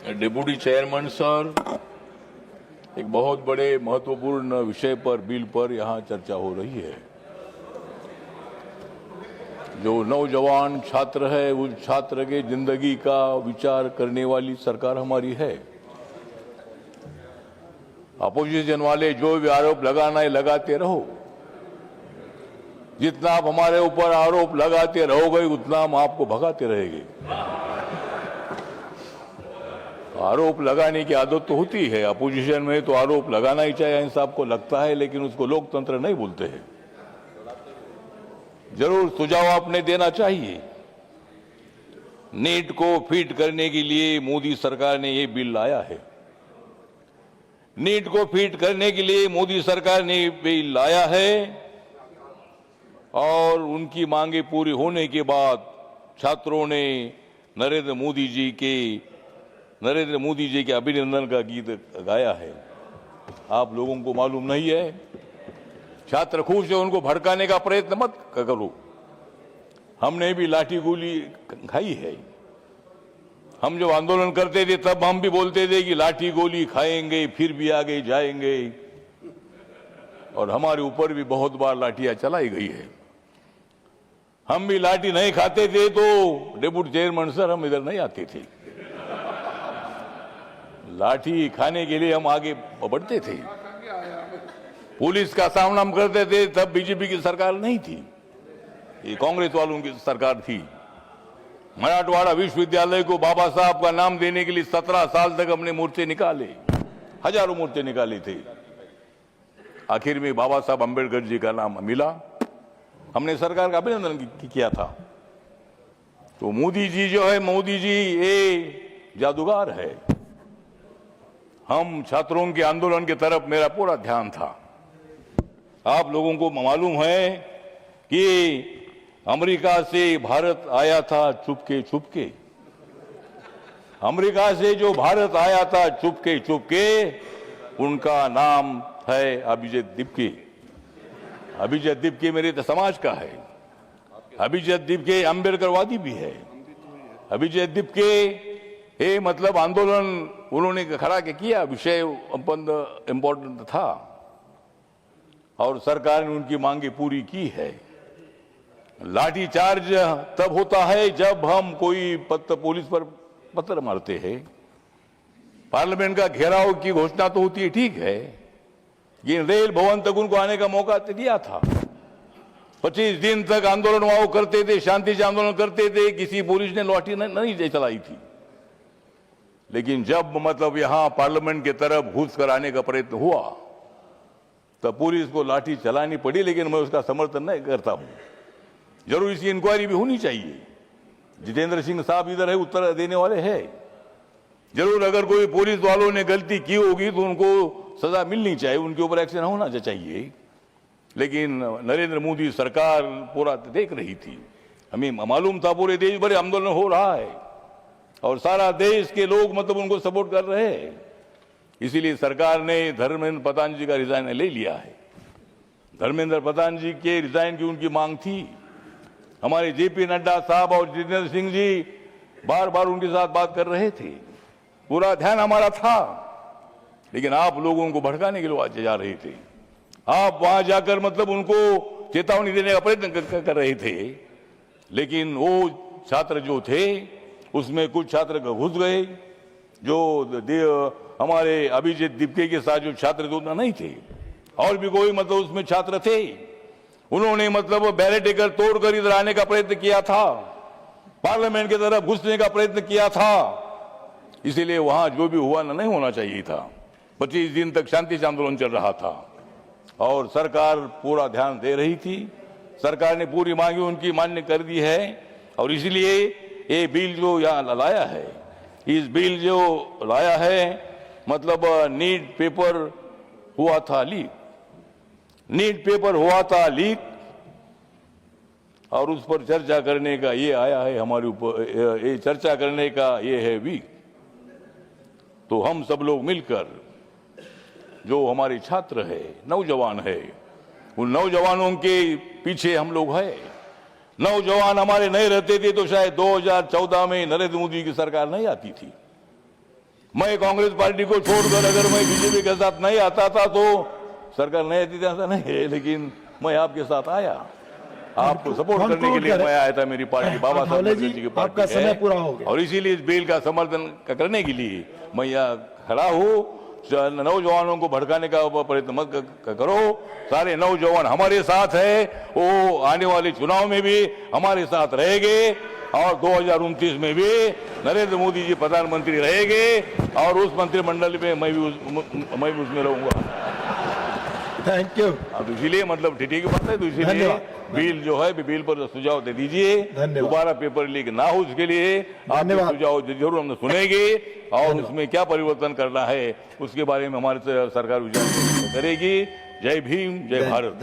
Deputy chairman sir, एक बहुत बड़े महत्वपूर्ण विषय पर, बिल पर यहाँ चर्चा हो रही है। जो नौजवान छात्र है, उस छात्र के जिंदगी का विचार करने वाली सरकार हमारी है। अपोजिशन वाले जो भी आरोप लगाना है लगाते रहो। जितना आप हमारे ऊपर आरोप लगाते रहोगे उतना हम आपको भगाते रहेंगे। आरोप लगाने की आदत तो होती है, अपोजिशन में तो आरोप लगाना ही चाहिए, ऐसा आपको लगता है, लेकिन उसको लोकतंत्र नहीं बोलते हैं। जरूर सुझाव आपने देना चाहिए। नीट को फिट करने के लिए मोदी सरकार ने ये बिल लाया है। नीट को फिट करने के लिए मोदी सरकार ने बिल लाया है और उनकी मांगे पूरी होने के बाद छात्रों ने नरेंद्र मोदी जी के अभिनंदन का गीत गाया है। आप लोगों को मालूम नहीं है? छात्र खुश है, उनको भड़काने का प्रयत्न मत करो। हमने भी लाठी गोली खाई है। हम जब आंदोलन करते थे तब हम भी बोलते थे कि लाठी गोली खाएंगे, फिर भी आगे जाएंगे, और हमारे ऊपर भी बहुत बार लाठियां चलाई गई है। हम भी लाठी नहीं खाते थे तो डिप्टी चेयरमैन सर हम इधर नहीं आते थे। लाठी खाने के लिए हम आगे बढ़ते थे। पुलिस का सामना हम करते थे, तब बीजेपी की सरकार नहीं थी, ये कांग्रेस वालों की सरकार थी। मराठवाड़ा विश्वविद्यालय को बाबा साहब का नाम देने के लिए 17 साल तक हमने मोर्चे निकाले, हजारों मोर्चे निकाले थे। आखिर में बाबा साहब अंबेडकर जी का नाम मिला, हमने सरकार का अभिनंदन किया था। तो मोदी जी जो है, मोदी जी ये जादूगर है। हम छात्रों के आंदोलन की तरफ मेरा पूरा ध्यान था। आप लोगों को मालूम है कि अमेरिका से भारत आया था चुपके चुपके। अमेरिका से जो भारत आया था चुपके चुपके, उनका नाम है अभिजीत दीपके। अभिजीत दीपके मेरे समाज का है। अभिजीत दीपके अम्बेडकरवादी भी है। अभिजीत दीपके ये मतलब आंदोलन उन्होंने खड़ा किया, विषय इंपॉर्टेंट था और सरकार ने उनकी मांगे पूरी की है। लाठी चार्ज तब होता है जब हम कोई पुलिस पर पत्थर मारते हैं। पार्लियामेंट का घेराव की घोषणा तो होती है, ठीक है, ये रेल भवन तक उनको आने का मौका दिया था। 25 दिन तक आंदोलन वहां करते थे, शांति से आंदोलन करते थे, किसी पुलिस ने लाठी नहीं चलाई थी। लेकिन जब मतलब यहां पार्लियामेंट की तरफ घुस कर आने का प्रयत्न हुआ तब पुलिस को लाठी चलानी पड़ी, लेकिन मैं उसका समर्थन नहीं करता हूं। जरूर इसकी इंक्वायरी भी होनी चाहिए। जितेंद्र सिंह साहब इधर है, उत्तर देने वाले हैं। जरूर अगर कोई पुलिस वालों ने गलती की होगी तो उनको सजा मिलनी चाहिए, उनके ऊपर एक्शन होना चाहिए। लेकिन नरेंद्र मोदी सरकार पूरा देख रही थी। हमें मालूम था पूरे देश भर आंदोलन हो रहा है और सारा देश के लोग मतलब उनको सपोर्ट कर रहे हैं। इसीलिए सरकार ने धर्मेंद्र प्रधान जी का रिजाइन ले लिया है। धर्मेंद्र प्रधान जी के रिजाइन की उनकी मांग थी। हमारे जेपी नड्डा साहब और जितेंद्र सिंह जी बार बार उनके साथ बात कर रहे थे, पूरा ध्यान हमारा था। लेकिन आप लोगों को भड़काने के लिए जा रहे थे। आप वहां जाकर मतलब उनको चेतावनी देने का प्रयत्न कर रहे थे। लेकिन वो छात्र जो थे उसमें कुछ छात्र घुस गए, जो हमारे अभिजीत दीपके के साथ जो छात्र थे उतना नहीं थे, और भी कोई मतलब उसमें छात्र थे। उन्होंने मतलब बैरिकेड तोड़कर इधर आने का प्रयत्न किया था, पार्लियामेंट की तरफ घुसने का प्रयत्न किया था। इसीलिए वहां जो भी हुआ नहीं होना चाहिए था। 25 दिन तक शांति से आंदोलन चल रहा था और सरकार पूरा ध्यान दे रही थी। सरकार ने पूरी मांगी उनकी मान्य कर दी है और इसलिए ये बिल जो यहाँ लाया है, इस बिल जो लाया है मतलब नीट पेपर हुआ था लीक। नीट पेपर हुआ था लीक और उस पर चर्चा करने का ये आया है हमारे ऊपर, ये चर्चा करने का ये है वीक। तो हम सब लोग मिलकर, जो हमारे छात्र है, नौजवान है, उन नौजवानों के पीछे हम लोग हैं। नौजवान हमारे नहीं रहते थे तो शायद 2014 में नरेंद्र मोदी की सरकार नहीं आती थी। मैं कांग्रेस पार्टी को छोड़कर अगर मैं बीजेपी के साथ नहीं आता था तो सरकार नहीं आती थी, ऐसा नहीं है, लेकिन मैं आपके साथ आया, आपको सपोर्ट करने के लिए मैं आया था। मेरी पार्टी बाबा साहब अम्बेडकर जी की पार्टी आपका समय पूरा हो गया और इसीलिए इस बिल का समर्थन करने के लिए मैं यहाँ खड़ा हूँ। नौजवानों को भड़काने का प्रयत्न मत करो, सारे नौजवान हमारे साथ है, वो आने वाले चुनाव में भी हमारे साथ रहेंगे और 2029 में भी नरेंद्र मोदी जी प्रधानमंत्री रहेंगे और उस मंत्रिमंडल में मैं भी उसमें रहूंगा। Thank you. अब इसीलिए मतलब ठीक की बात है, तो इसीलिए बिल जो है बिल पर सुझाव दे दीजिए, दोबारा पेपर लीक ना हो उसके लिए आपके सुझाव जरूर हम सुनेंगे और उसमें क्या परिवर्तन करना है उसके बारे में हमारे सरकार विचार करेगी। जय भीम, जय भारत।